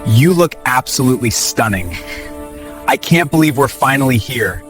You look absolutely stunning. I can't believe we're finally here.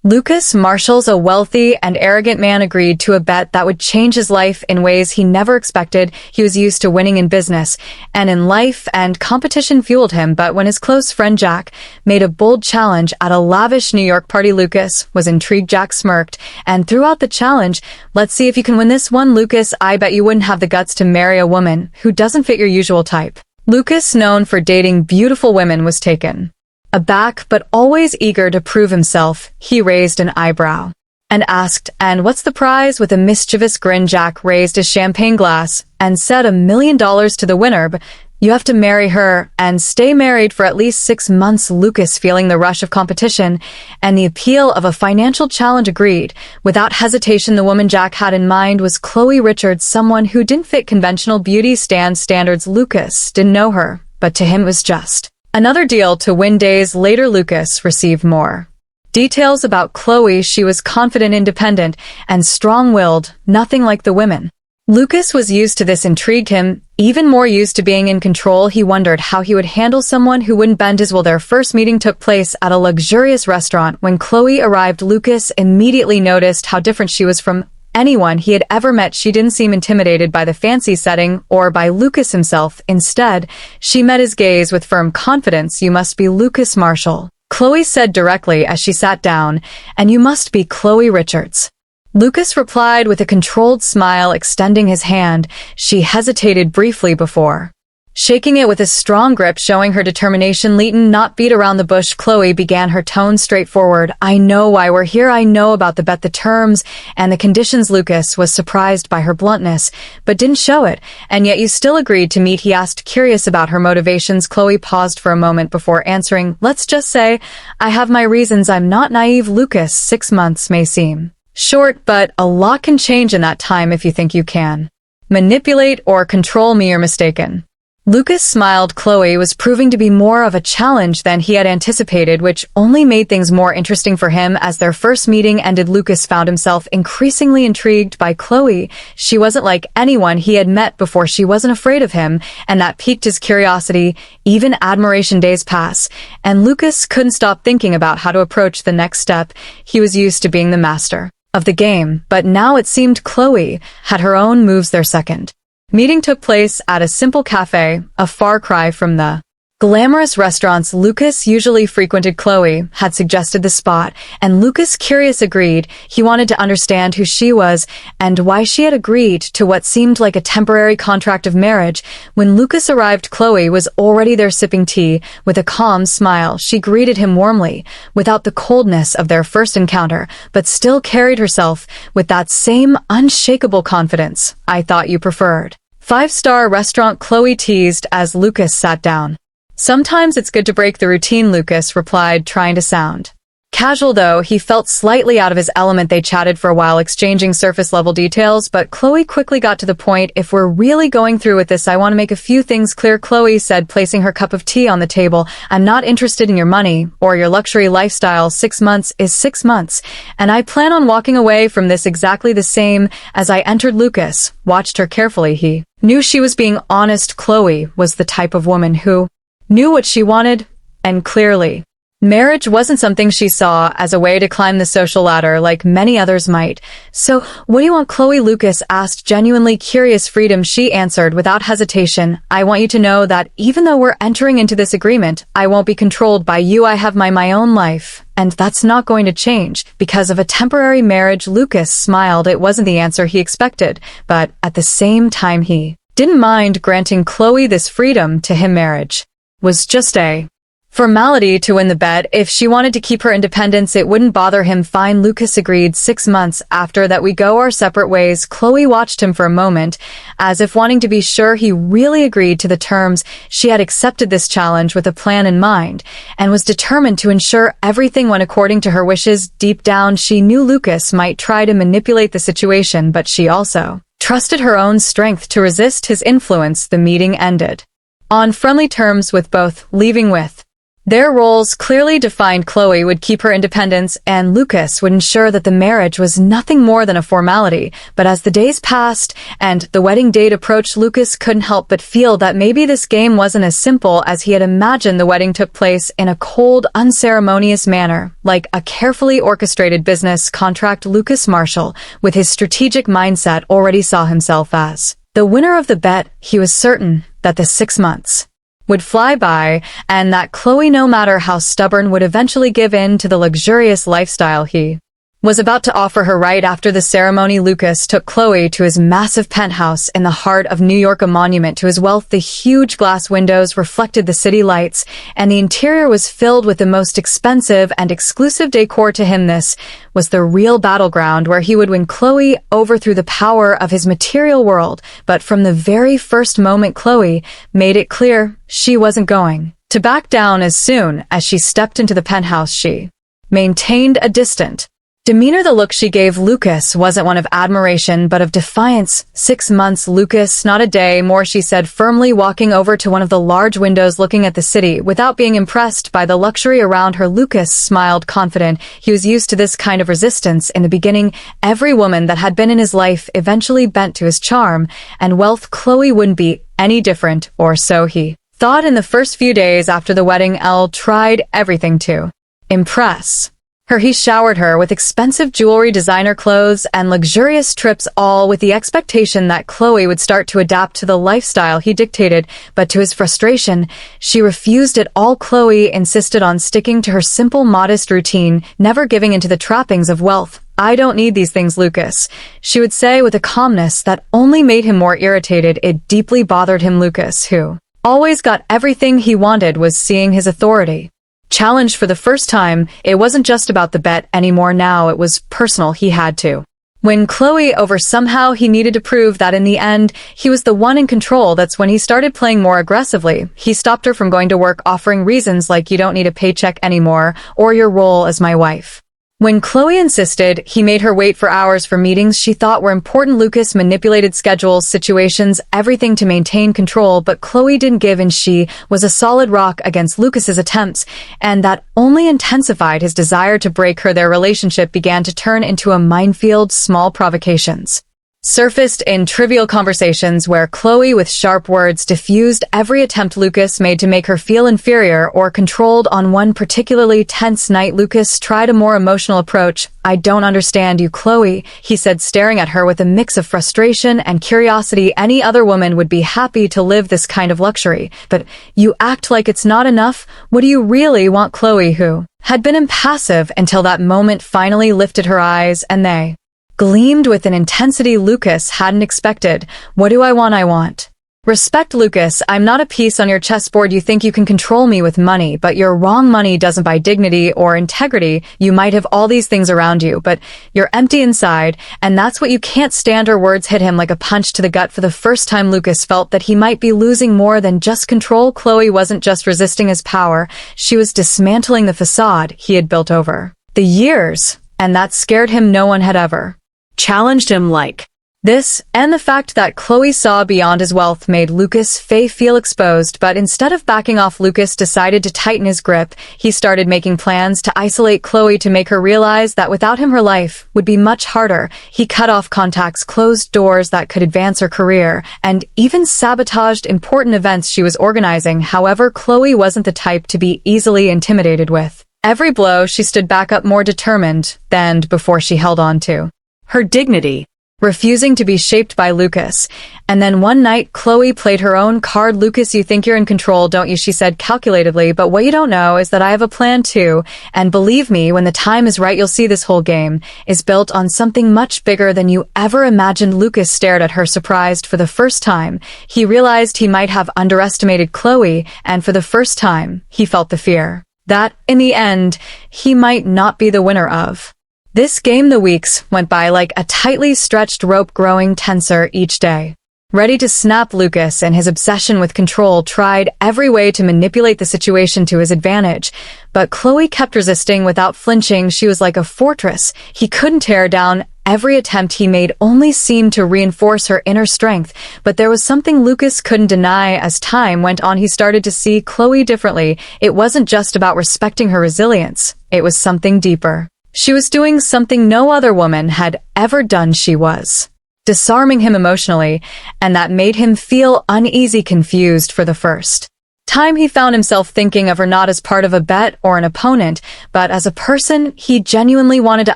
Lucas Marshall's a wealthy and arrogant man agreed to a bet that would change his life in ways he never expected. He was used to winning in business and in life, and competition fueled him. But when his close friend Jack made a bold challenge at a lavish New York party, Lucas was intrigued. Jack smirked and threw out the challenge. "Let's see if you can win this one, Lucas. I bet you wouldn't have the guts to marry a woman who doesn't fit your usual type." Lucas, known for dating beautiful women, was taken aback, but always eager to prove himself. He raised an eyebrow and asked, "And what's the prize?" With a mischievous grin, Jack raised his champagne glass and said, $1 million to the winner, but you have to marry her and stay married for at least 6 months. Lucas, feeling the rush of competition and the appeal of a financial challenge, agreed. Without hesitation, the woman Jack had in mind was Chloe Richards, someone who didn't fit conventional beauty standards. Lucas didn't know her, but to him it was just another deal to win. Days later, Lucas received more details about Chloe. She was confident, independent, and strong-willed, nothing like the women Lucas was used to. This intrigued him, even more used to being in control. He wondered how he would handle someone who wouldn't bend his will. Their first meeting took place at a luxurious restaurant. When Chloe arrived, Lucas immediately noticed how different she was from anyone he had ever met. She didn't seem intimidated by the fancy setting or by Lucas himself. Instead, she met his gaze with firm confidence. "You must be Lucas Marshall," Chloe said directly as she sat down. "And you must be Chloe Richards," Lucas replied with a controlled smile, extending his hand. She hesitated briefly before shaking it with a strong grip, showing her determination. "Leighton, not beat around the bush," Chloe began, her tone straightforward. "I know why we're here. I know about the bet, the terms, and the conditions." Lucas was surprised by her bluntness, but didn't show it. "And yet you still agreed to meet?" he asked, curious about her motivations. Chloe paused for a moment before answering. "Let's just say I have my reasons. I'm not naive." Lucas, 6 months may seem short, but a lot can change in that time. "If you think you can manipulate or control me, you're mistaken." Lucas smiled. Chloe was proving to be more of a challenge than he had anticipated, which only made things more interesting for him. As their first meeting ended, Lucas found himself increasingly intrigued by Chloe. She wasn't like anyone he had met before. She wasn't afraid of him, and that piqued his curiosity, even admiration. Days pass, and Lucas couldn't stop thinking about how to approach the next step. He was used to being the master of the game, but now it seemed Chloe had her own moves. Their second meeting took place at a simple cafe, a far cry from the glamorous restaurants Lucas usually frequented. Chloe had suggested the spot, and Lucas, curious, agreed. He wanted to understand who she was and why she had agreed to what seemed like a temporary contract of marriage. When Lucas arrived, Chloe was already there, sipping tea. With a calm smile, she greeted him warmly, without the coldness of their first encounter, but still carried herself with that same unshakable confidence. "I thought you preferred five-star restaurant," Chloe teased as Lucas sat down. "Sometimes it's good to break the routine," Lucas replied, trying to sound casual, though he felt slightly out of his element. They chatted for a while, exchanging surface-level details, but Chloe quickly got to the point. "If we're really going through with this, I want to make a few things clear," Chloe said, placing her cup of tea on the table. "I'm not interested in your money or your luxury lifestyle. 6 months is 6 months, and I plan on walking away from this exactly the same as I entered." Lucas watched her carefully. He knew she was being honest. Chloe was the type of woman who knew what she wanted, and clearly marriage wasn't something she saw as a way to climb the social ladder like many others might. "So, what do you want?" Chloe Lucas asked, genuinely curious. "Freedom," she answered without hesitation. "I want you to know that even though we're entering into this agreement, I won't be controlled by you. I have my own life, and that's not going to change because of a temporary marriage." Lucas smiled. It wasn't the answer he expected, but at the same time he didn't mind granting Chloe this freedom. To him, marriage was just a formality to win the bet. If she wanted to keep her independence, it wouldn't bother him. "Fine," Lucas agreed. 6 months after that, we go our separate ways." Chloe watched him for a moment, as if wanting to be sure he really agreed to the terms. She had accepted this challenge with a plan in mind, and was determined to ensure everything went according to her wishes. Deep down, she knew Lucas might try to manipulate the situation, but she also trusted her own strength to resist his influence. The meeting ended on friendly terms with both, leaving with Their roles clearly defined. Chloe would keep her independence, and Lucas would ensure that the marriage was nothing more than a formality. But as the days passed and the wedding date approached, Lucas couldn't help but feel that maybe this game wasn't as simple as he had imagined. The wedding took place in a cold, unceremonious manner, like a carefully orchestrated business contract. Lucas Marshall, with his strategic mindset, already saw himself as the winner of the bet. He was certain that the 6 months would fly by, and that Chloe, no matter how stubborn, would eventually give in to the luxurious lifestyle he was about to offer her. Right after the ceremony, Lucas took Chloe to his massive penthouse in the heart of New York, a monument to his wealth. The huge glass windows reflected the city lights, and the interior was filled with the most expensive and exclusive decor. To him, this was the real battleground where he would win Chloe over through the power of his material world. But from the very first moment, Chloe made it clear she wasn't going to back down. As soon as she stepped into the penthouse, she maintained a distant demeanor. The look she gave Lucas wasn't one of admiration, but of defiance. 6 months, Lucas, not a day more, she said firmly, walking over to one of the large windows looking at the city. Without being impressed by the luxury around her, Lucas smiled, confident. He was used to this kind of resistance in the beginning. Every woman that had been in his life eventually bent to his charm and wealth. Chloe wouldn't be any different, or so he thought. In the first few days after the wedding, Elle tried everything to impress her. He showered her with expensive jewelry, designer clothes, and luxurious trips, all with the expectation that Chloe would start to adapt to the lifestyle he dictated. But to his frustration, she refused it all. Chloe insisted on sticking to her simple, modest routine, never giving into the trappings of wealth. "I don't need these things, Lucas," she would say with a calmness that only made him more irritated. It deeply bothered him. Lucas, who always got everything he wanted, was seeing his authority challenged for the first time. It wasn't just about the bet anymore. Now it was personal. He had to win Chloe over. Somehow he needed to prove that in the end, he was the one in control. That's when he started playing more aggressively. He stopped her from going to work, offering reasons like, "You don't need a paycheck anymore," or "Your role as my wife." When Chloe insisted, he made her wait for hours for meetings she thought were important. Lucas manipulated schedules, situations, everything to maintain control, but Chloe didn't give in. She was a solid rock against Lucas's attempts, and that only intensified his desire to break her. Their relationship began to turn into a minefield. Small provocations surfaced in trivial conversations where Chloe, with sharp words, diffused every attempt Lucas made to make her feel inferior or controlled. On one particularly tense night, Lucas tried a more emotional approach. "I don't understand you, Chloe," he said, staring at her with a mix of frustration and curiosity. "Any other woman would be happy to live this kind of luxury, but you act like it's not enough. What do you really want?" Chloe, who had been impassive until that moment, finally lifted her eyes, and they gleamed with an intensity Lucas hadn't expected. "What do I want? I want respect, Lucas. I'm not a piece on your chessboard. You think you can control me with money, but you're wrong. Money doesn't buy dignity or integrity. You might have all these things around you, but you're empty inside, and that's what you can't stand." Her words hit him like a punch to the gut. For the first time, Lucas felt that he might be losing more than just control. Chloe wasn't just resisting his power, she was dismantling the facade he had built over the years, and that scared him. No one had ever challenged him like this, and the fact that Chloe saw beyond his wealth made Lucas feel exposed. But instead of backing off, Lucas decided to tighten his grip. He started making plans to isolate Chloe, to make her realize that without him her life would be much harder. He cut off contacts, closed doors that could advance her career, and even sabotaged important events she was organizing. However, Chloe wasn't the type to be easily intimidated. With every blow, she stood back up, more determined than before. She held on to her dignity, refusing to be shaped by Lucas. And then one night, Chloe played her own card. "Lucas, you think you're in control, don't you?" she said calculatedly. "But what you don't know is that I have a plan too. And believe me, when the time is right, you'll see this whole game is built on something much bigger than you ever imagined." Lucas stared at her, surprised. For the first time, he realized he might have underestimated Chloe, and for the first time, he felt the fear that, in the end, he might not be the winner of this game. The weeks went by like a tightly stretched rope, growing tenser each day. Ready to snap, Lucas, in his obsession with control, tried every way to manipulate the situation to his advantage. But Chloe kept resisting without flinching. She was like a fortress he couldn't tear down. every attempt he made only seemed to reinforce her inner strength. But there was something Lucas couldn't deny. As time went on, he started to see Chloe differently. It wasn't just about respecting her resilience. It was something deeper. She was doing something no other woman had ever done. She was disarming him emotionally, and that made him feel uneasy, confused. For the first time, he found himself thinking of her not as part of a bet or an opponent, but as a person he genuinely wanted to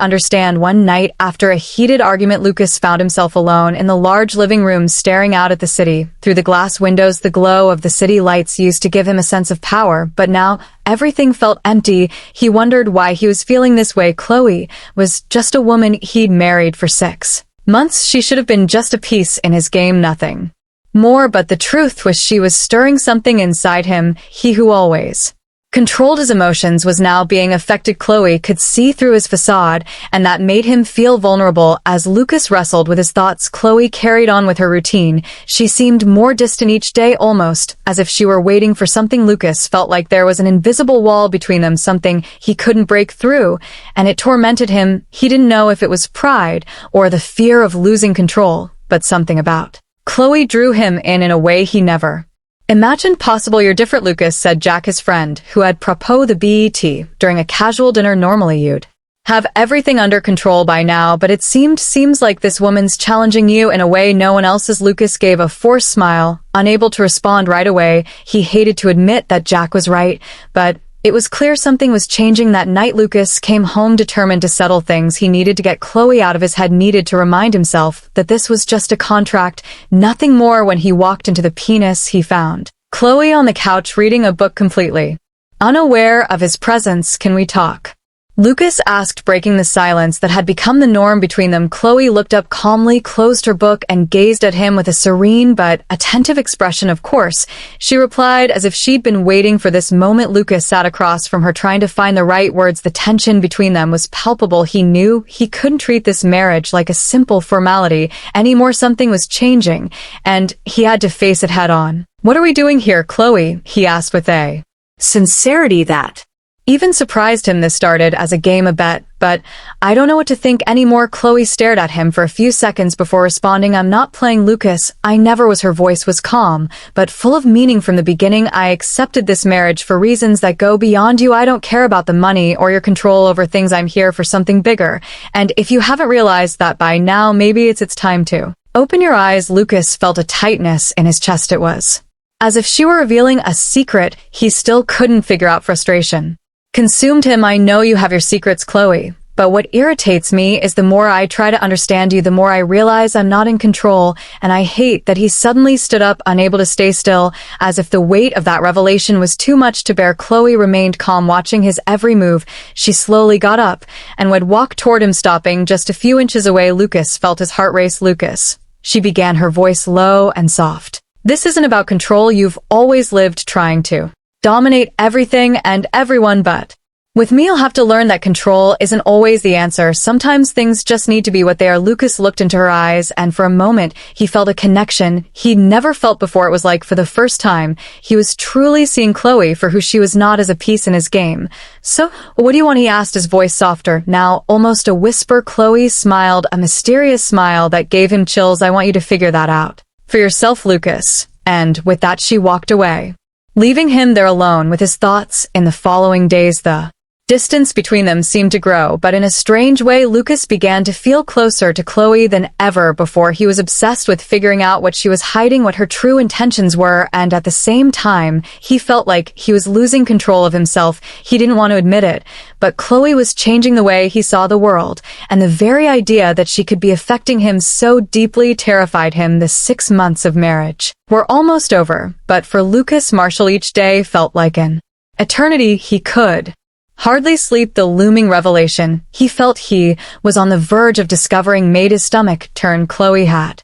understand. One night, after a heated argument, Lucas found himself alone in the large living room, staring out at the city. Through the glass windows, the glow of the city lights used to give him a sense of power, but now everything felt empty. He wondered why he was feeling this way. Chloe was just a woman he'd married for 6 months. She should have been just a piece in his game, nothing more. But the truth was, she was stirring something inside him. He who always controlled his emotions was now being affected. Chloe could see through his facade, and that made him feel vulnerable. As Lucas wrestled with his thoughts, Chloe carried on with her routine. She seemed more distant each day, almost as if she were waiting for something. Lucas felt like there was an invisible wall between them, something he couldn't break through, and it tormented him. He didn't know if it was pride or the fear of losing control, but something about Chloe drew him in a way he never imagined possible. "You're different, Lucas," said Jack, his friend, who had proposed the BET during a casual dinner. "Normally you'd have everything under control by now, but it seems like this woman's challenging you in a way no one else is." Lucas gave a forced smile, unable to respond right away. He hated to admit that Jack was right, but it was clear something was changing. That night, Lucas came home determined to settle things. He needed to get Chloe out of his head, needed to remind himself that this was just a contract, nothing more. When he walked into the penis, he found Chloe on the couch reading a book, completely unaware of his presence. "Can we talk?" Lucas asked, breaking the silence that had become the norm between them. Chloe looked up calmly, closed her book, and gazed at him with a serene but attentive expression. "Of course," she replied, as if she'd been waiting for this moment. Lucas sat across from her, trying to find the right words. The tension between them was palpable. He knew he couldn't treat this marriage like a simple formality anymore. Something was changing, and he had to face it head on. "What are we doing here, Chloe?" he asked with a sincerity that even surprised him. "This started as a game, a bet, but I don't know what to think anymore." Chloe stared at him for a few seconds before responding, "I'm not playing, Lucas. I never was." Her voice was calm, but full of meaning. "From the beginning, I accepted this marriage for reasons that go beyond you. I don't care about the money or your control over things. I'm here for something bigger. And if you haven't realized that by now, maybe it's time to open your eyes." Lucas felt a tightness in his chest. It was as if she were revealing a secret he still couldn't figure out. Frustration consumed him. "I know you have your secrets, Chloe, but what irritates me is the more I try to understand you, the more I realize I'm not in control, and I hate that." He suddenly stood up, unable to stay still, as if the weight of that revelation was too much to bear. Chloe remained calm, watching his every move. She slowly got up and would walk toward him, stopping just a few inches away. Lucas felt his heart race. "Lucas," she began, her voice low and soft, "this isn't about control. You've always lived trying to dominate everything and everyone, but with me you'll have to learn that control isn't always the answer. Sometimes things just need to be what they are." Lucas looked into her eyes, and for a moment he felt a connection he'd never felt before. It was like, for the first time, he was truly seeing Chloe for who she was, not as a piece in his game. "So, what do you want?" he asked, his voice softer, now almost a whisper. Chloe smiled, a mysterious smile that gave him chills. "I want you to figure that out for yourself, Lucas." And with that she walked away, leaving him there alone with his thoughts. In the following days, the distance between them seemed to grow, but in a strange way, Lucas began to feel closer to Chloe than ever before. He was obsessed with figuring out what she was hiding, what her true intentions were, and at the same time, he felt like he was losing control of himself. He didn't want to admit it, but Chloe was changing the way he saw the world, and the very idea that she could be affecting him so deeply terrified him. The 6 months of marriage were almost over, but for Lucas Marshall each day felt like an eternity. He could hardly sleep. The looming revelation he felt he was on the verge of discovering made his stomach turn. Chloe had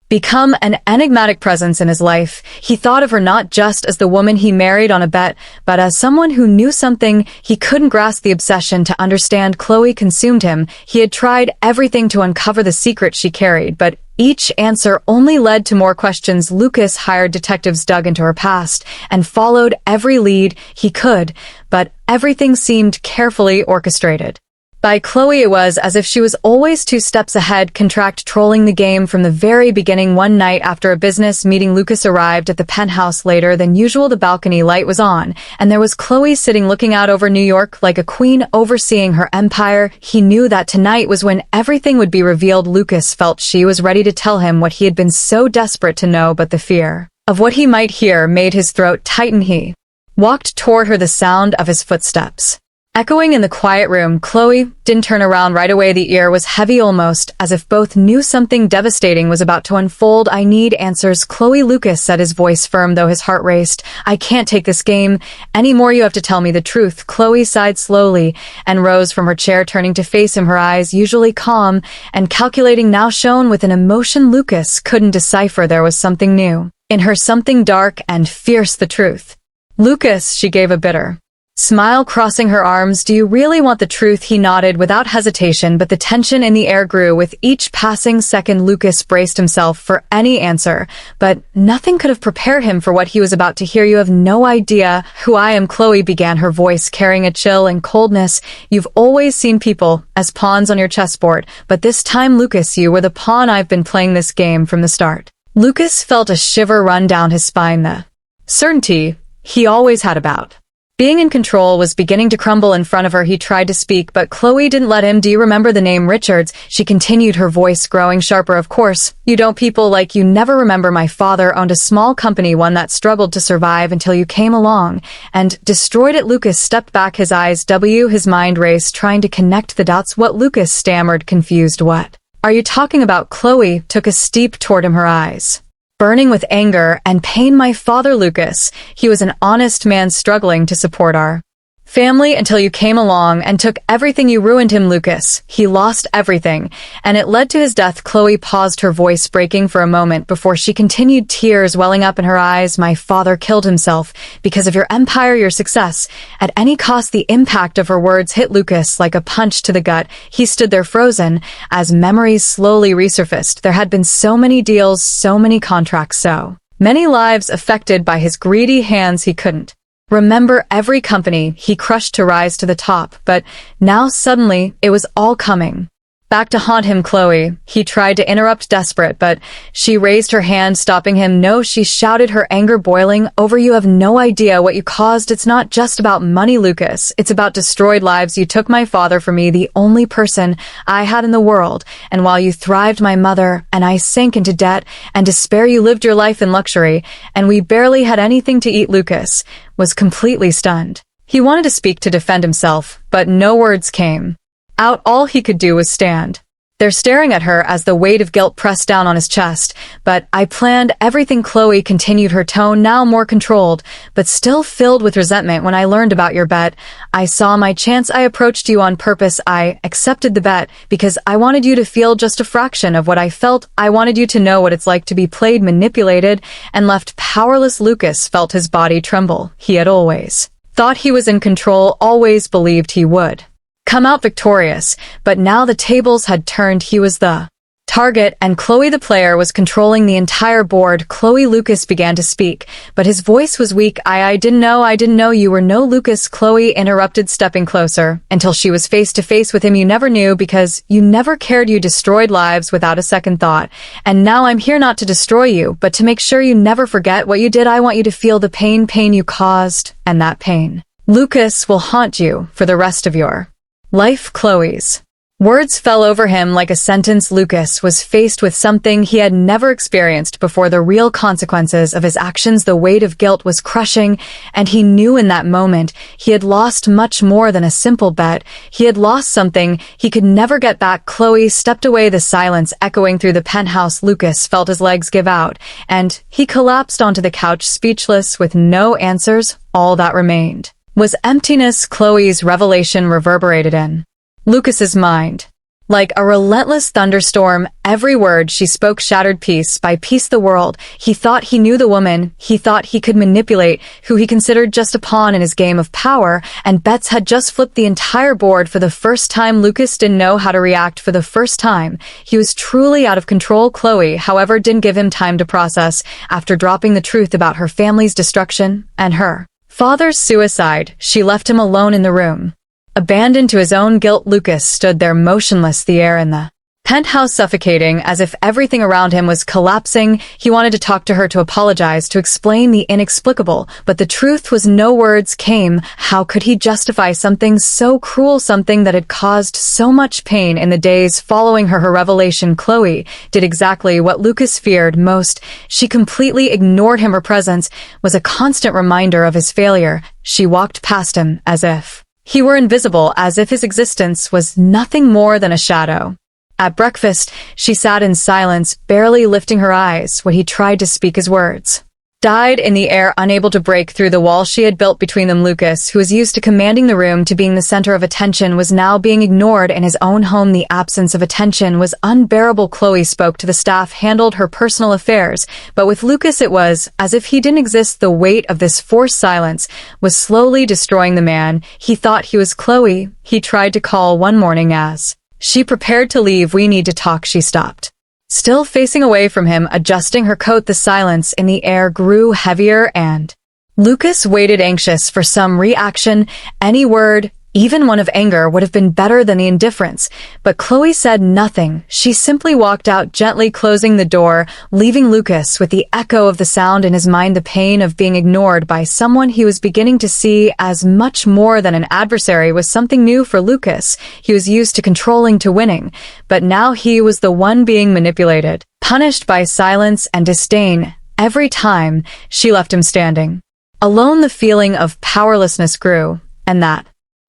become an enigmatic presence in his life. He thought of her not just as the woman he married on a bet, but as someone who knew something he couldn't grasp. The obsession to understand Chloe consumed him. He had tried everything to uncover the secret she carried, but each answer only led to more questions. Lucas hired detectives, dug into her past, and followed every lead he could, but everything seemed carefully orchestrated. By Chloe, it was as if she was always 2 steps ahead, trolling the game from the very beginning. One night after a business meeting, Lucas arrived at the penthouse later than usual. The balcony light was on, and there was Chloe sitting looking out over New York like a queen overseeing her empire. He knew that tonight was when everything would be revealed. Lucas felt she was ready to tell him what he had been so desperate to know, but the fear of what he might hear made his throat tighten. He walked toward her, the sound of his footsteps echoing in the quiet room. Chloe didn't turn around right away. The air was heavy, almost as if both knew something devastating was about to unfold. "I need answers, Chloe." Lucas said, his voice firm though his heart raced. "I can't take this game anymore. You have to tell me the truth." Chloe sighed slowly and rose from her chair, turning to face him. Her eyes, usually calm and calculating, now shone with an emotion Lucas couldn't decipher. There was something new in her, something dark and fierce. "The truth, Lucas," she gave a bitter smile, crossing her arms. "Do you really want the truth?" He nodded without hesitation, but the tension in the air grew with each passing second. Lucas braced himself for any answer, but nothing could have prepared him for what he was about to hear. "You have no idea who I am," Chloe began, her voice carrying a chill and coldness. "You've always seen people as pawns on your chessboard, but this time, Lucas, you were the pawn. I've been playing this game from the start." Lucas felt a shiver run down his spine. The certainty he always had about being in control was beginning to crumble in front of her. He tried to speak, but Chloe didn't let him. "Do you remember the name Richards?" she continued, her voice growing sharper. "Of course you don't. People like you never remember. My father owned a small company, one that struggled to survive until you came along and destroyed it." Lucas stepped back, his eyes his mind raced, trying to connect the dots. "What?" Lucas stammered, confused. "What are you talking about?" Chloe took a step toward him, her eyes burning with anger and pain. "My father, Lucas. He was an honest man struggling to support our family until you came along and took everything. You ruined him, Lucas. He lost everything, and it led to his death." Chloe paused, her voice breaking for a moment before she continued, tears welling up in her eyes. "My father killed himself because of your empire, your success, at any cost." The impact of her words hit Lucas like a punch to the gut. He stood there frozen as memories slowly resurfaced. There had been so many deals, so many contracts, so many lives affected by his greedy hands. He couldn't remember every company he crushed to rise to the top, but now suddenly it was all coming back to haunt him. "Chloe," he tried to interrupt, desperate, but she raised her hand, stopping him. "No," she shouted, her anger boiling over. "You have no idea what you caused. It's not just about money, Lucas. It's about destroyed lives. You took my father from me, the only person I had in the world, and while you thrived, my mother and I sank into debt and despair. You lived your life in luxury, and we barely had anything to eat." Lucas was completely stunned. He wanted to speak, to defend himself, but no words came out. All he could do was stand there staring at her as the weight of guilt pressed down on his chest. "But I planned everything," Chloe continued, her tone now more controlled, but still filled with resentment. "When I learned about your bet, I saw my chance. I approached you on purpose. I accepted the bet because I wanted you to feel just a fraction of what I felt. I wanted you to know what it's like to be played, manipulated, and left powerless." Lucas felt his body tremble. He had always thought he was in control, always believed he would come out victorious, but now the tables had turned. He was the target, and Chloe the player was controlling the entire board. "Chloe," Lucas began to speak, but his voice was weak. I didn't know you were." "No, Lucas," Chloe interrupted, stepping closer until she was face to face with him. "You never knew because you never cared. You destroyed lives without a second thought, and now I'm here not to destroy you, but to make sure you never forget what you did. I want you to feel the pain you caused, and that pain, Lucas, will haunt you for the rest of your life." Chloe's words fell over him like a sentence. Lucas was faced with something he had never experienced before, the real consequences of his actions. The weight of guilt was crushing, and he knew in that moment he had lost much more than a simple bet. He had lost something he could never get back. Chloe stepped away, the silence echoing through the penthouse. Lucas felt his legs give out, and he collapsed onto the couch, speechless, with no answers. All that remained was emptiness. Chloe's revelation reverberated in Lucas's mind like a relentless thunderstorm. Every word she spoke shattered piece by piece the world he thought he knew, the woman he thought he could manipulate, who he considered just a pawn in his game of power and bets, had just flipped the entire board. For the first time, Lucas didn't know how to react. For the first time, he was truly out of control. Chloe, however, didn't give him time to process. After dropping the truth about her family's destruction and her father's suicide, she left him alone in the room, Abandoned to his own guilt, Lucas stood there motionless, the air in the penthouse suffocating, as if everything around him was collapsing. He wanted to talk to her, to apologize, to explain the inexplicable, but the truth was no words came. How could he justify something so cruel, something that had caused so much pain in the days following her revelation? Chloe did exactly what Lucas feared most. She completely ignored him. Her presence was a constant reminder of his failure. She walked past him as if he were invisible, as if his existence was nothing more than a shadow. At breakfast, she sat in silence, barely lifting her eyes when he tried to speak. His words died in the air, unable to break through the wall she had built between them. Lucas, who was used to commanding the room, to being the center of attention, was now being ignored in his own home. The absence of attention was unbearable. Chloe spoke to the staff, handled her personal affairs, but with Lucas it was as if he didn't exist. The weight of this forced silence was slowly destroying the man he thought he was. Chloe, he tried to call one morning as she prepared to leave. "We need to talk," she stopped. Still facing away from him, adjusting her coat, the silence in the air grew heavier, and Lucas waited, anxious for some reaction. Any word, even one of anger, would have been better than the indifference. But Chloe said nothing. She simply walked out, gently closing the door, leaving Lucas with the echo of the sound in his mind, the pain of being ignored by someone he was beginning to see as much more than an adversary was something new for Lucas. He was used to controlling, to winning, but now he was the one being manipulated, punished by silence and disdain every time she left him standing alone. The feeling of powerlessness grew, and that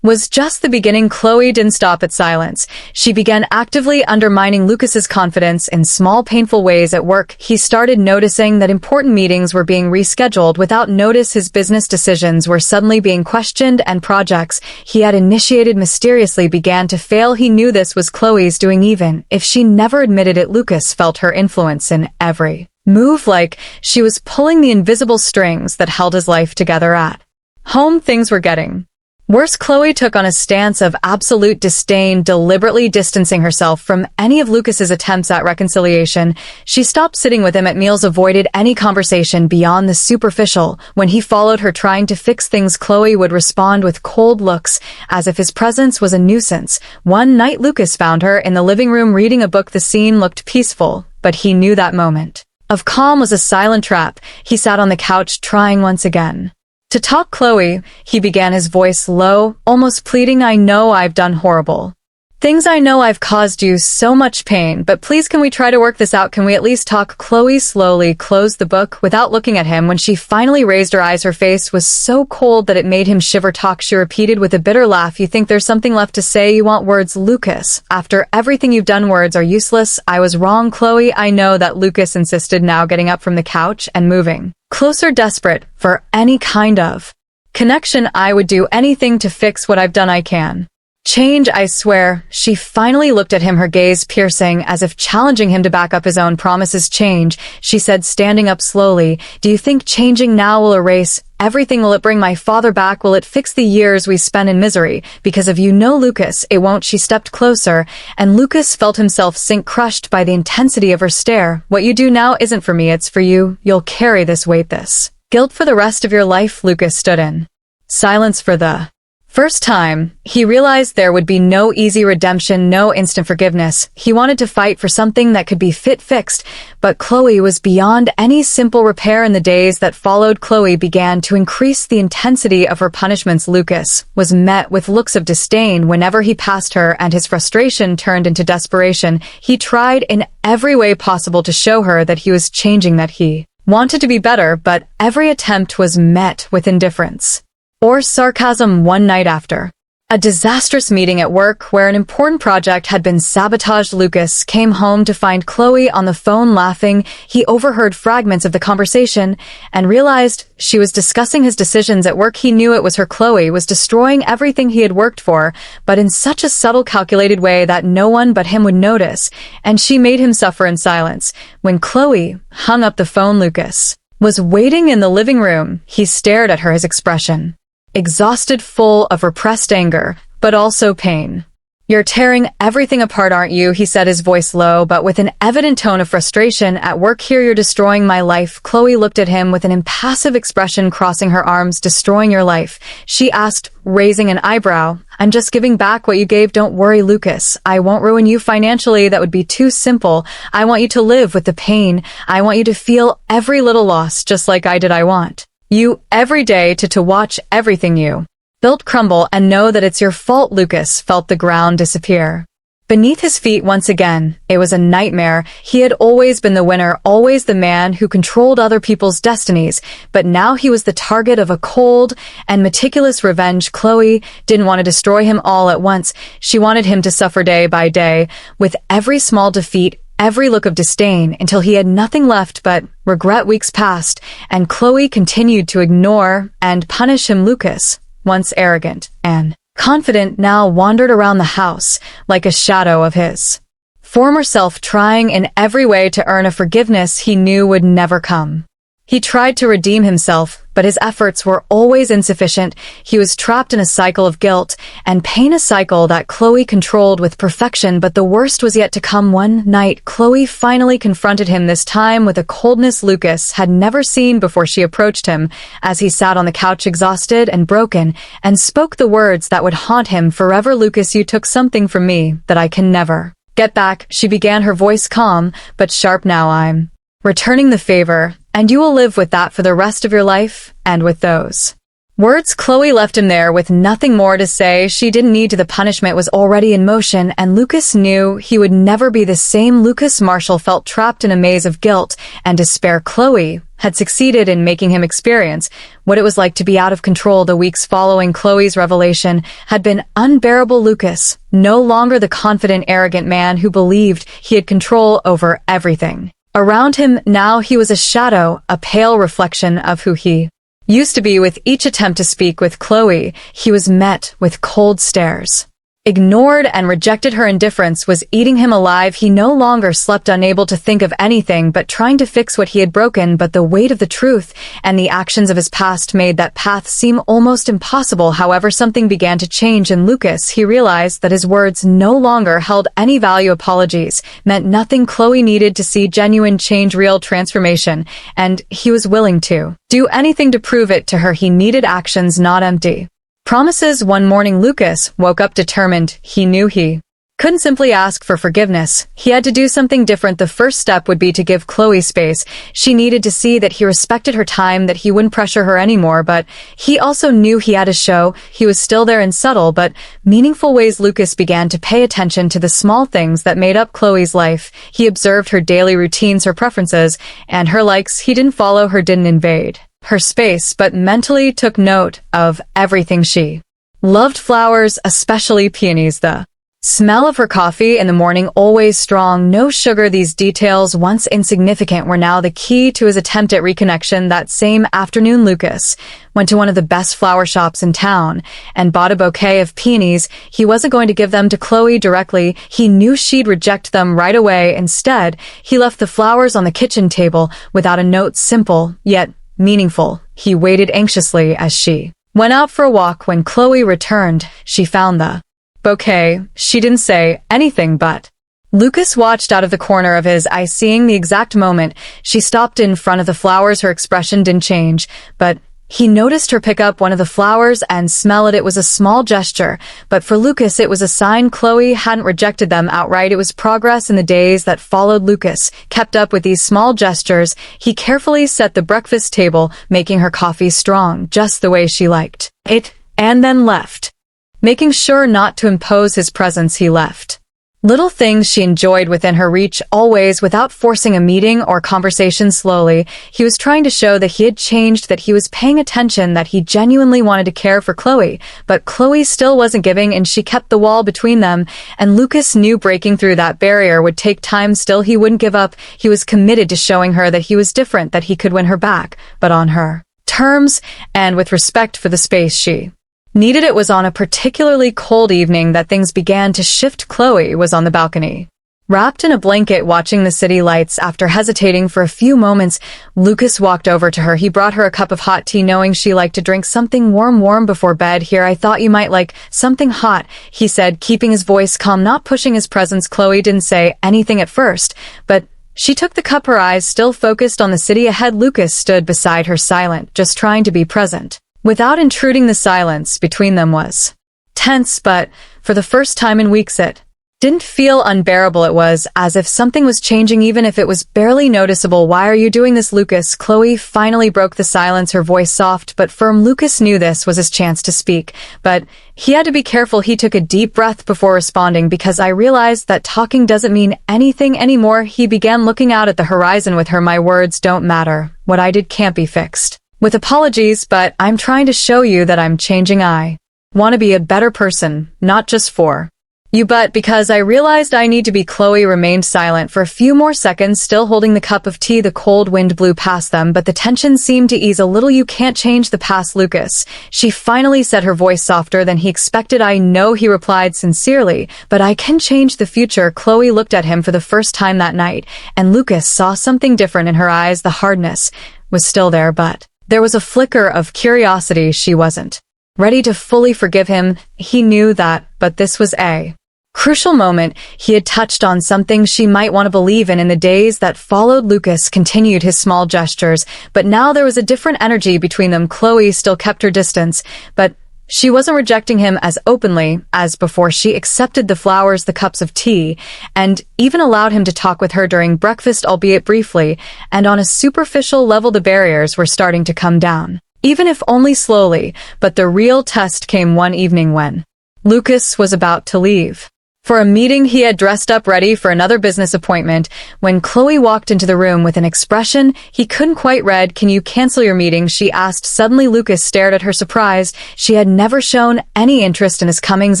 was just the beginning. Chloe didn't stop at silence. She began actively undermining Lucas's confidence in small, painful ways. At work, he started noticing that important meetings were being rescheduled without notice. His business decisions were suddenly being questioned, and projects he had initiated mysteriously began to fail. He knew this was Chloe's doing, even if she never admitted it. Lucas felt her influence in every move, like she was pulling the invisible strings that held his life together. At home, things were getting worse. Chloe took on a stance of absolute disdain, deliberately distancing herself from any of Lucas's attempts at reconciliation. She stopped sitting with him at meals, avoided any conversation beyond the superficial. When he followed her trying to fix things, Chloe would respond with cold looks, as if his presence was a nuisance. One night, Lucas found her in the living room reading a book. The scene looked peaceful, but he knew that moment of calm was a silent trap. He sat on the couch, trying once again to talk. "Chloe," he began, his voice low, almost pleading, "I know I've done horrible things. I know I've caused you so much pain, but please, can we try to work this out? Can we at least talk?" Chloe slowly closed the book without looking at him. When she finally raised her eyes, her face was so cold that it made him shiver. "Talk," she repeated with a bitter laugh. "You think there's something left to say? You want words?" "Lucas, after everything you've done, words are useless. I was wrong." "Chloe, I know that," Lucas insisted, now getting up from the couch and moving closer, desperate for any kind of connection. "I would do anything to fix what I've done. I can change, I swear." She finally looked at him, her gaze piercing, as if challenging him to back up his own promises. "Change," she said, standing up slowly. "Do you think changing now will erase everything? Will it bring my father back? Will it fix the years we spent in misery because of you?" "No, Lucas, it won't." She stepped closer, and Lucas felt himself sink, crushed by the intensity of her stare. "What you do now isn't for me, it's for you. You'll carry this weight, this guilt, for the rest of your life." Lucas stood in silence. For the first time, he realized there would be no easy redemption, no instant forgiveness. He wanted to fight for something that could be fixed, but Chloe was beyond any simple repair. In the days that followed, Chloe began to increase the intensity of her punishments. Lucas was met with looks of disdain whenever he passed her, and his frustration turned into desperation. He tried in every way possible to show her that he was changing, that he wanted to be better, but every attempt was met with indifference or sarcasm. One night, after a disastrous meeting at work where an important project had been sabotaged, Lucas came home to find Chloe on the phone laughing. He overheard fragments of the conversation and realized she was discussing his decisions at work. He knew it was her. Chloe was destroying everything he had worked for, but in such a subtle, calculated way that no one but him would notice, and she made him suffer in silence. When Chloe hung up the phone, Lucas was waiting in the living room. He stared at her, his expression exhausted, full of repressed anger, but also pain. "You're tearing everything apart, aren't you?" he said, his voice low, but with an evident tone of frustration. "At work here, you're destroying my life." Chloe looked at him with an impassive expression, crossing her arms. "Destroying your life?" she asked, raising an eyebrow. "I'm just giving back what you gave. Don't worry, Lucas. I won't ruin you financially. That would be too simple. I want you to live with the pain. I want you to feel every little loss, just like I did. I want you every day to watch everything you built crumble and know that it's your fault." Lucas felt the ground disappear beneath his feet once again. It was a nightmare. He had always been the winner, always the man who controlled other people's destinies, but now he was the target of a cold and meticulous revenge. Chloe didn't want to destroy him all at once. She wanted him to suffer day by day, with every small defeat, every look of disdain, until he had nothing left but regret. Weeks passed, and Chloe continued to ignore and punish him. Lucas, once arrogant and confident, now wandered around the house like a shadow of his former self, trying in every way to earn a forgiveness he knew would never come. He tried to redeem himself, but his efforts were always insufficient. He was trapped in a cycle of guilt and pain, a cycle that Chloe controlled with perfection. But the worst was yet to come. One night, Chloe finally confronted him, this time with a coldness Lucas had never seen before. She approached him as he sat on the couch, exhausted and broken, and spoke the words that would haunt him forever. "Lucas, you took something from me that I can never get back," she began, her voice calm but sharp. "Now I'm returning the favor, and you will live with that for the rest of your life." And with those words, Chloe left him there with nothing more to say. She didn't need to. The punishment was already in motion, and Lucas knew he would never be the same. Lucas Marshall felt trapped in a maze of guilt and despair. Chloe had succeeded in making him experience what it was like to be out of control. The weeks following Chloe's revelation had been unbearable. Lucas, no longer the confident, arrogant man who believed he had control over everything around him, now he was a shadow, a pale reflection of who he used to be. With each attempt to speak with Chloe, he was met with cold stares. Ignored and rejected. Her indifference was eating him alive. He no longer slept, unable to think of anything but trying to fix what he had broken. But the weight of the truth and the actions of his past made that path seem almost impossible. However, something began to change in Lucas. He realized that his words no longer held any value. Apologies meant nothing. Chloe needed to see genuine change, real transformation, and he was willing to do anything to prove it to her. He needed actions, not empty promises. One morning, Lucas woke up determined. He knew he couldn't simply ask for forgiveness. He had to do something different. The first step would be to give Chloe space. She needed to see that he respected her time, that he wouldn't pressure her anymore. But he also knew he had to show he was still there in subtle but meaningful ways. Lucas began to pay attention to the small things that made up Chloe's life. He observed her daily routines, her preferences, and her likes. He didn't follow her, didn't invade her space, but mentally took note of everything she loved. Flowers, especially peonies, the smell of her coffee in the morning, always strong, no sugar. These details, once insignificant, were now the key to his attempt at reconnection. That same afternoon, Lucas went to one of the best flower shops in town and bought a bouquet of peonies. He wasn't going to give them to Chloe directly. He knew she'd reject them right away. Instead, he left the flowers on the kitchen table without a note, simple yet meaningful. He waited anxiously as she went out for a walk. When Chloe returned, she found the bouquet. She didn't say anything, but Lucas watched out of the corner of his eye, seeing the exact moment she stopped in front of the flowers. Her expression didn't change, but he noticed her pick up one of the flowers and smell it. It was a small gesture, but for Lucas it was a sign. Chloe hadn't rejected them outright. It was progress. In the days that followed, Lucas kept up with these small gestures. He carefully set the breakfast table, making her coffee strong, just the way she liked it, and then left, making sure not to impose his presence. He left little things she enjoyed within her reach, always without forcing a meeting or conversation. Slowly, he was trying to show that he had changed, that he was paying attention, that he genuinely wanted to care for Chloe. But Chloe still wasn't giving, and she kept the wall between them, and Lucas knew breaking through that barrier would take time. Still, he wouldn't give up. He was committed to showing her that he was different, that he could win her back, but on her terms and with respect for the space she needed. It was on a particularly cold evening that things began to shift. Chloe was on the balcony, Wrapped in a blanket watching the city lights, after hesitating for a few moments, Lucas walked over to her. He brought her a cup of hot tea, knowing she liked to drink something warm before bed. "Here, I thought you might like something hot," he said, keeping his voice calm, not pushing his presence. Chloe didn't say anything at first, but she took the cup, her eyes still focused on the city ahead. Lucas stood beside her, silent, just trying to be present. Without intruding, the silence between them was tense, but for the first time in weeks it didn't feel unbearable. It was as if something was changing, even if it was barely noticeable. "Why are you doing this, Lucas?" Chloe finally broke the silence, her voice soft but firm. Lucas knew this was his chance to speak, but he had to be careful. He took a deep breath before responding. "Because I realized that talking doesn't mean anything anymore." He began, looking out at the horizon with her. "My words don't matter. What I did can't be fixed with apologies, but I'm trying to show you that I'm changing. I want to be a better person, not just for you, but because I realized I need to be." Chloe remained silent for a few more seconds, still holding the cup of tea. The cold wind blew past them, but the tension seemed to ease a little. "You can't change the past, Lucas," she finally said, her voice softer than he expected. "I know," he replied sincerely, "but I can change the future." Chloe looked at him for the first time that night, and Lucas saw something different in her eyes. The hardness was still there, but there was a flicker of curiosity. She wasn't ready to fully forgive him. He knew that, but this was a crucial moment. He had touched on something she might want to believe in. In the days that followed, Lucas continued his small gestures, but now there was a different energy between them. Chloe still kept her distance, but she wasn't rejecting him as openly as before. She accepted the flowers, the cups of tea, and even allowed him to talk with her during breakfast, albeit briefly, and on a superficial level. The barriers were starting to come down, even if only slowly. But the real test came one evening when Lucas was about to leave for a meeting. He had dressed up, ready for another business appointment, when Chloe walked into the room with an expression he couldn't quite read. "Can you cancel your meeting?" she asked suddenly. Lucas stared at her, surprised. She had never shown any interest in his comings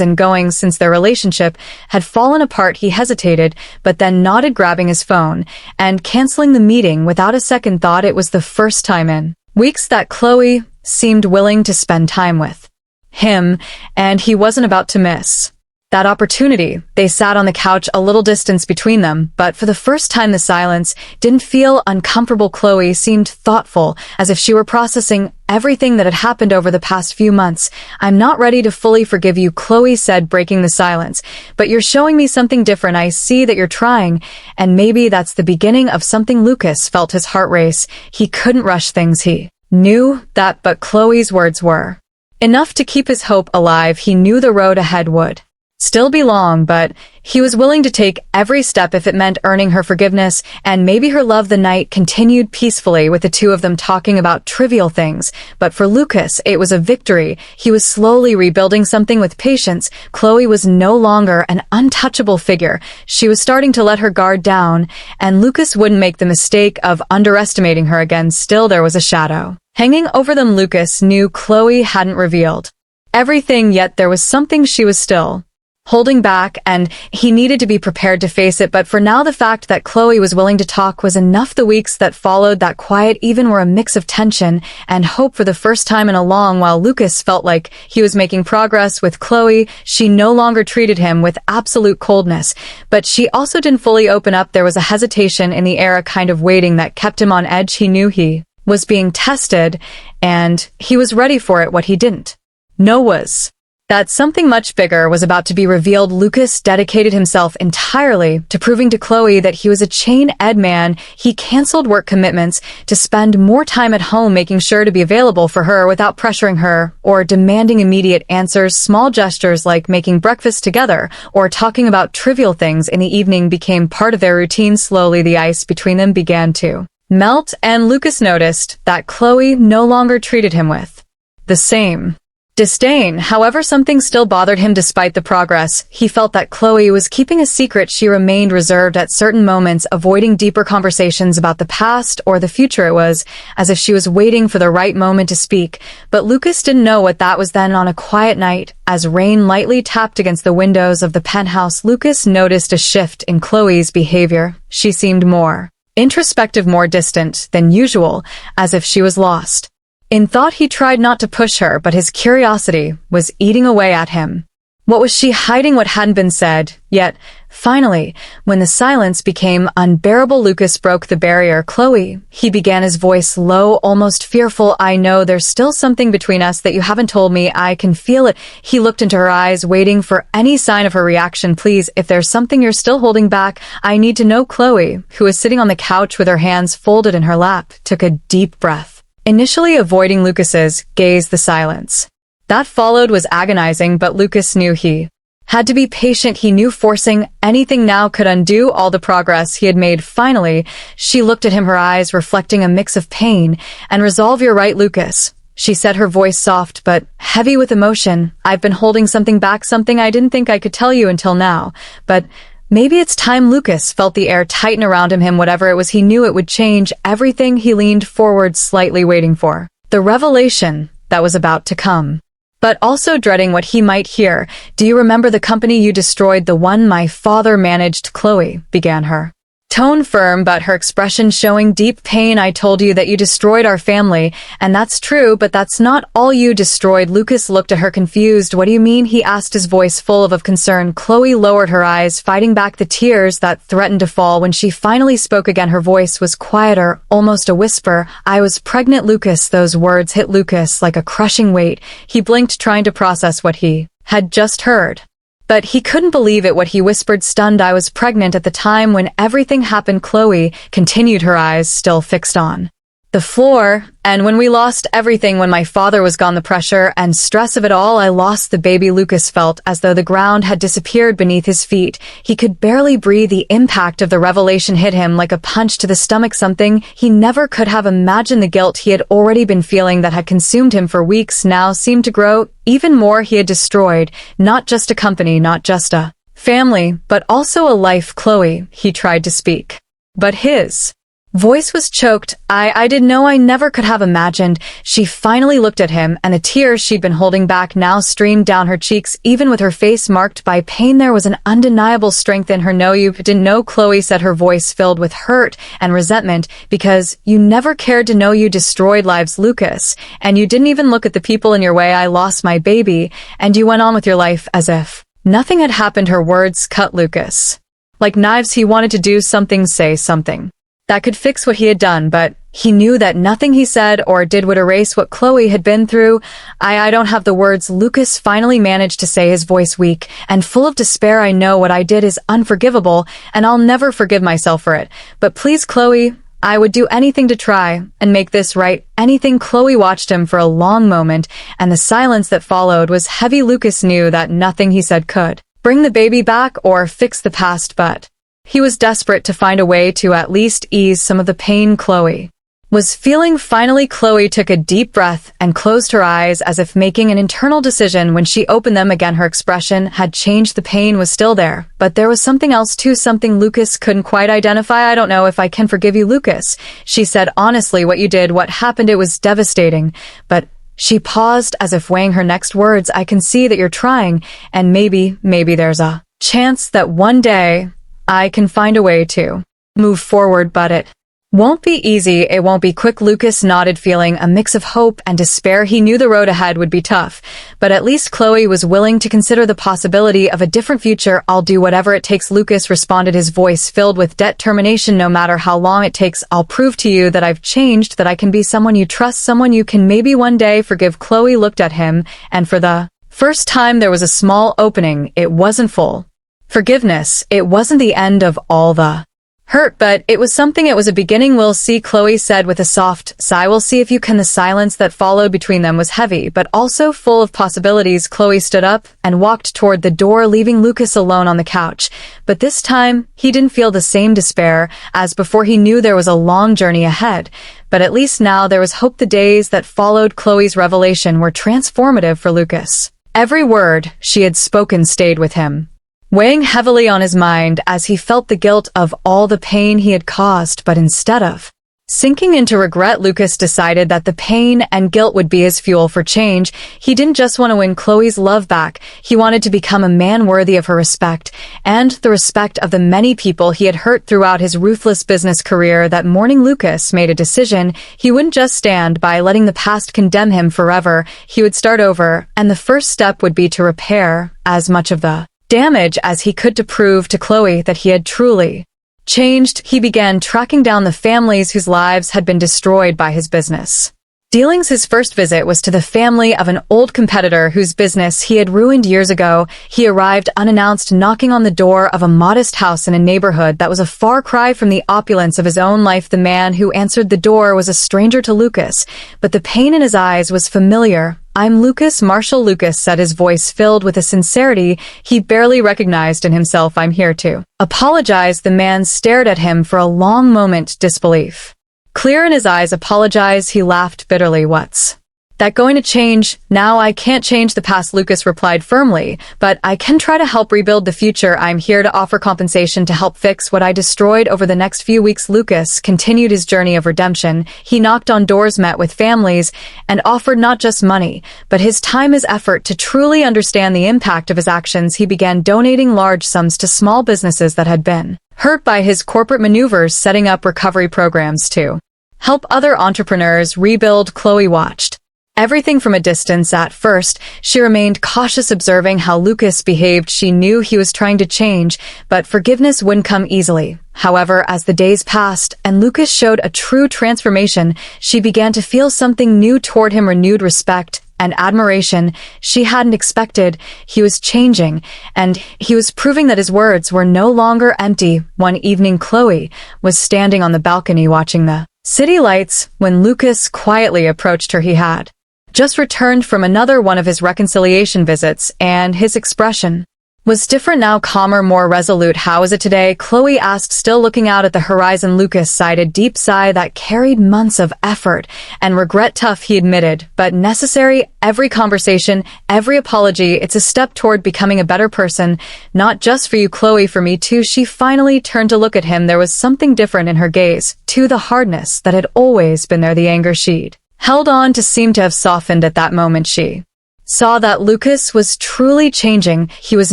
and goings since their relationship had fallen apart. He hesitated, but then nodded, grabbing his phone and canceling the meeting without a second thought. It was the first time in weeks that Chloe seemed willing to spend time with him, and he wasn't about to miss that opportunity. They sat on the couch, a little distance between them, but for the first time the silence didn't feel uncomfortable. Chloe seemed thoughtful, as if she were processing everything that had happened over the past few months. "I'm not ready to fully forgive you," Chloe said, breaking the silence, "but you're showing me something different. I see that you're trying, and maybe that's the beginning of something." Lucas felt his heart race. He couldn't rush things. He knew that, but Chloe's words were enough to keep his hope alive. He knew the road ahead would still be long, but he was willing to take every step if it meant earning her forgiveness and maybe her love. The night continued peacefully, with the two of them talking about trivial things, but for Lucas it was a victory. He was slowly rebuilding something with patience. Chloe was no longer an untouchable figure. She was starting to let her guard down, and Lucas wouldn't make the mistake of underestimating her again. Still, there was a shadow hanging over them. Lucas knew Chloe hadn't revealed everything yet. There was something she was still holding back, and he needed to be prepared to face it. But for now, the fact that Chloe was willing to talk was enough. The weeks that followed, that quiet even, were a mix of tension and hope for the first time in a long while. Lucas felt like he was making progress with Chloe. She no longer treated him with absolute coldness, but she also didn't fully open up. There was a hesitation in the air, a kind of waiting that kept him on edge. He knew he was being tested, and he was ready for it. What he didn't know was that something much bigger was about to be revealed. Lucas dedicated himself entirely to proving to Chloe that he was a chain-ed man. He canceled work commitments to spend more time at home, making sure to be available for her without pressuring her or demanding immediate answers. Small gestures like making breakfast together or talking about trivial things in the evening became part of their routine. Slowly, the ice between them began to melt, and Lucas noticed that Chloe no longer treated him with the same disdain. However, something still bothered him despite the progress. He felt that Chloe was keeping a secret. She remained reserved at certain moments, avoiding deeper conversations about the past or the future. It was as if she was waiting for the right moment to speak. But Lucas didn't know what that was. Then, on a quiet night, as rain lightly tapped against the windows of the penthouse, Lucas noticed a shift in Chloe's behavior. She seemed more introspective, more distant than usual, as if she was lost in thought. He tried not to push her, but his curiosity was eating away at him. What was she hiding what hadn't been said? Yet, finally, when the silence became unbearable, Lucas broke the barrier. Chloe, he began, his voice low, almost fearful. I know there's still something between us that you haven't told me. I can feel it. He looked into her eyes, waiting for any sign of her reaction. Please, if there's something you're still holding back, I need to know. Chloe, who was sitting on the couch with her hands folded in her lap, took a deep breath. Initially avoiding Lucas's gaze, the silence that followed was agonizing, but Lucas knew he had to be patient. He knew forcing anything now could undo all the progress he had made. Finally, she looked at him, her eyes reflecting a mix of pain and resolve. You're right, Lucas, she said, her voice soft but heavy with emotion. I've been holding something back, something I didn't think I could tell you until now, but maybe it's time. Lucas felt the air tighten around him. Whatever it was, he knew it would change everything. He leaned forward, slightly waiting for the revelation that was about to come, but also dreading what he might hear. Do you remember the company you destroyed, the one my father managed? Chloe began, her tone firm but her expression showing deep pain. I told you that you destroyed our family, and that's true, but that's not all you destroyed. Lucas looked at her confused. What do you mean? He asked, his voice full of concern. Chloe lowered her eyes, fighting back the tears that threatened to fall. When she finally spoke again, her voice was quieter, almost a whisper. I was pregnant. Lucas, those words hit Lucas like a crushing weight. He blinked, trying to process what he had just heard. But he couldn't believe it. What he whispered, stunned. I was pregnant at the time when everything happened. Chloe continued, her eyes still fixed on the floor. And when we lost everything, when my father was gone, the pressure and stress of it all, I lost the baby. Lucas felt as though the ground had disappeared beneath his feet. He could barely breathe. The impact of the revelation hit him like a punch to the stomach, something he never could have imagined. The guilt he had already been feeling, that had consumed him for weeks, now seemed to grow even more. He had destroyed not just a company, not just a family, but also a life. Chloe, he tried to speak, but his voice was choked. I didn't know, I never could have imagined. She finally looked at him, and the tears she'd been holding back now streamed down her cheeks. Even with her face marked by pain, there was an undeniable strength in her. No, you didn't know, Chloe said, her voice filled with hurt and resentment, because you never cared to know. You destroyed lives, Lucas, and you didn't even look at the people in your way. I lost my baby, and you went on with your life as if nothing had happened. Her words cut Lucas like knives. He wanted to do something, say something that could fix what he had done, but he knew that nothing he said or did would erase what Chloe had been through. I don't have the words, Lucas finally managed to say, his voice weak and full of despair. I know what I did is unforgivable, and I'll never forgive myself for it. But please, Chloe, I would do anything to try and make this right. Anything. Chloe watched him for a long moment, and the silence that followed was heavy. Lucas knew that nothing he said could bring the baby back or fix the past, but he was desperate to find a way to at least ease some of the pain Chloe was feeling. Finally, Chloe took a deep breath and closed her eyes as if making an internal decision. When she opened them again, her expression had changed. The pain was still there, but there was something else too, something Lucas couldn't quite identify. I don't know if I can forgive you, Lucas, she said honestly. What you did, what happened, it was devastating. But she paused as if weighing her next words. I can see that you're trying, and maybe there's a chance that one day I can find a way to move forward, but it won't be easy. It won't be quick. Lucas nodded, feeling a mix of hope and despair. He knew the road ahead would be tough, but at least Chloe was willing to consider the possibility of a different future. I'll do whatever it takes, Lucas responded, his voice filled with determination. No matter how long it takes, I'll prove to you that I've changed, that I can be someone you trust, someone you can maybe one day forgive. Chloe looked at him, and for the first time there was a small opening. It wasn't full forgiveness. It wasn't the end of all the hurt, but it was something. It was a beginning. We'll see, Chloe said with a soft sigh. We'll see if you can. The silence that followed between them was heavy, but also full of possibilities. Chloe stood up and walked toward the door, leaving Lucas alone on the couch. But this time, he didn't feel the same despair as before. He knew there was a long journey ahead, but at least now there was hope. The days that followed Chloe's revelation were transformative for Lucas. Every word she had spoken stayed with him, weighing heavily on his mind as he felt the guilt of all the pain he had caused. But instead of Sinking into regret, Lucas decided that the pain and guilt would be his fuel for change. He didn't just want to win Chloe's love back, he wanted to become a man worthy of her respect, and the respect of the many people he had hurt throughout his ruthless business career. That morning, Lucas made a decision. He wouldn't just stand by letting the past condemn him forever. He would start over, and the first step would be to repair as much of the damage as he could to prove to Chloe that he had truly changed. He began tracking down the families whose lives had been destroyed by his business dealings. His first visit was to the family of an old competitor whose business he had ruined years ago. He arrived unannounced, knocking on the door of a modest house in a neighborhood that was a far cry from the opulence of his own life. The man who answered the door was a stranger to Lucas, but the pain in his eyes was familiar. "I'm Lucas Marshall," Lucas said, his voice filled with a sincerity he barely recognized in himself. "I'm here to apologize." The man stared at him for a long moment, disbelief clear in his eyes. "Apologize?" He laughed bitterly. "What's that going to change? Now I can't change the past," Lucas replied firmly, "but I can try to help rebuild the future. I'm here to offer compensation to help fix what I destroyed." Over the next few weeks, Lucas continued his journey of redemption. He knocked on doors, met with families, and offered not just money, but his time, his effort. To truly understand the impact of his actions, he began donating large sums to small businesses that had been hurt by his corporate maneuvers, setting up recovery programs to help other entrepreneurs rebuild. Chloe watched everything from a distance. At first, she remained cautious, observing how Lucas behaved. She knew he was trying to change, but forgiveness wouldn't come easily. However, as the days passed and Lucas showed a true transformation, she began to feel something new toward him, renewed respect and admiration she hadn't expected. He was changing, and he was proving that his words were no longer empty. One evening, Chloe was standing on the balcony watching the city lights when Lucas quietly approached her. He had just returned from another one of his reconciliation visits, and his expression was different now, calmer, more resolute. "How is it today?" Chloe asked, still looking out at the horizon. Lucas sighed, a deep sigh that carried months of effort and regret. "Tough," he admitted, "but necessary. Every conversation, every apology, it's a step toward becoming a better person. Not just for you, Chloe, for me too." She finally turned to look at him. There was something different in her gaze, too. The hardness that had always been there, the anger she'd held on to, seemed to have softened at that moment. She saw that Lucas was truly changing. He was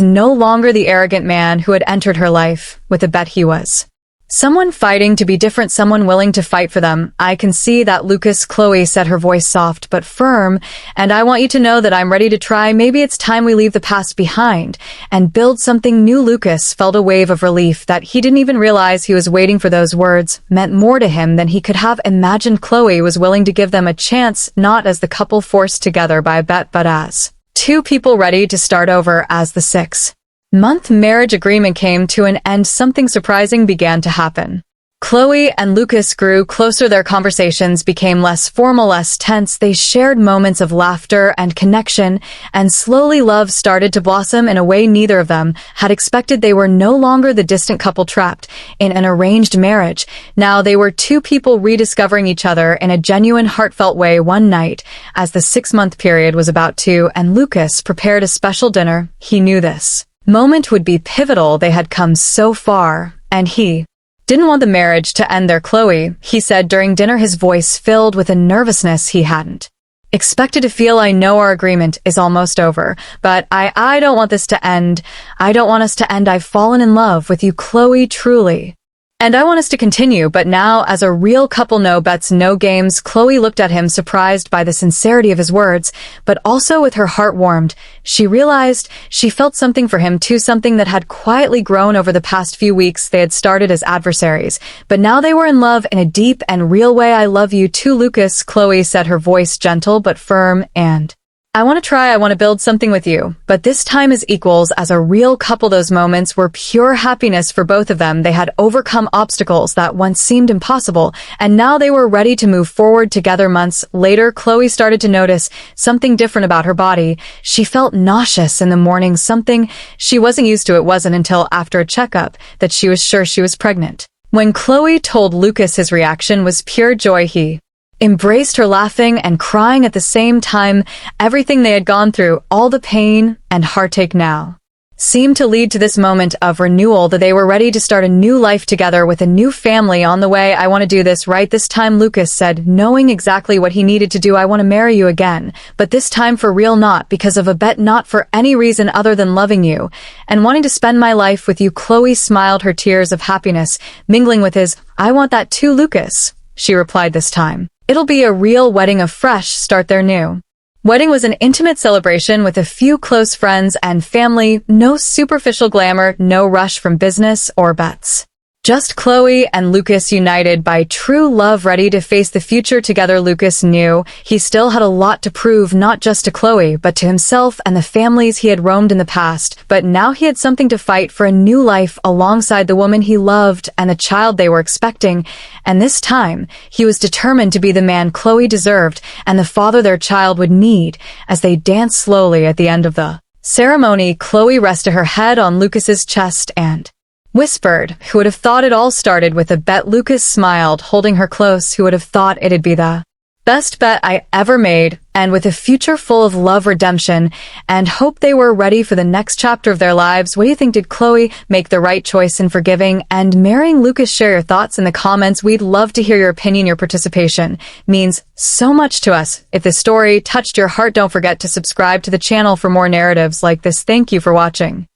no longer the arrogant man who had entered her life with a bet. He was someone fighting to be different, someone willing to fight for them. "I can see that, Lucas," Chloe said, her voice soft but firm, "and I want you to know that I'm ready to try. Maybe it's time we leave the past behind and build something new." Lucas felt a wave of relief that he didn't even realize he was waiting for. Those words meant more to him than he could have imagined. Chloe was willing to give them a chance, not as the couple forced together by a bet, but as two people ready to start over. As the 6-month marriage agreement came to an end, something surprising began to happen. Chloe and Lucas grew closer. Their conversations became less formal, less tense. They shared moments of laughter and connection, and slowly love started to blossom in a way neither of them had expected. They were no longer the distant couple trapped in an arranged marriage. Now they were two people rediscovering each other in a genuine, heartfelt way. One night, as the 6-month period was about to end, Lucas prepared a special dinner. He knew this moment would be pivotal. They had come so far, and he didn't want the marriage to end there. "Chloe," he said during dinner, his voice filled with a nervousness he hadn't expected to feel, "I know our agreement is almost over, but I don't want this to end. I don't want us to end. I've fallen in love with you, Chloe, truly. And I want us to continue, but now as a real couple, no bets, no games." Chloe looked at him, surprised by the sincerity of his words, but also with her heart warmed. She realized she felt something for him too, something that had quietly grown over the past few weeks. They had started as adversaries, but now they were in love in a deep and real way. "I love you too, Lucas," Chloe said, her voice gentle but firm, "and I want to build something with you, but this time as equals, as a real couple." Those moments were pure happiness for both of them. They had overcome obstacles that once seemed impossible, and now they were ready to move forward together. Months later, Chloe started to notice something different about her body. She felt nauseous in the morning, something she wasn't used to. It wasn't until after a checkup that she was sure she was pregnant. When Chloe told Lucas, his reaction was pure joy. He embraced her, laughing and crying at the same time. Everything they had gone through, all the pain and heartache, now seemed to lead to this moment of renewal, that they were ready to start a new life together with a new family on the way. "I want to do this right this time," Lucas said, knowing exactly what he needed to do. "I want to marry you again, but this time for real, not because of a bet, not for any reason other than loving you and wanting to spend my life with you." Chloe smiled, her tears of happiness mingling with his. "I want that too, Lucas," she replied this time. "It'll be a real wedding, a fresh start." Their new wedding was an intimate celebration with a few close friends and family. No superficial glamour, no rush from business or bets. Just Chloe and Lucas united by true love, ready to face the future together. Lucas knew he still had a lot to prove, not just to Chloe, but to himself and the families he had roamed in the past. But now he had something to fight for, a new life alongside the woman he loved and a child they were expecting. And this time, he was determined to be the man Chloe deserved and the father their child would need. As they danced slowly at the end of the ceremony, Chloe rested her head on Lucas's chest and whispered, "Who would have thought it all started with a bet?" Lucas smiled, holding her close. "Who would have thought it'd be the best bet I ever made?" And with a future full of love, redemption, and hope, they were ready for the next chapter of their lives. What do you think? Did Chloe make the right choice in forgiving and marrying Lucas? Share your thoughts in the comments. We'd love to hear your opinion. Your participation means so much to us. If this story touched your heart, don't forget to subscribe to the channel for more narratives like this. Thank you for watching.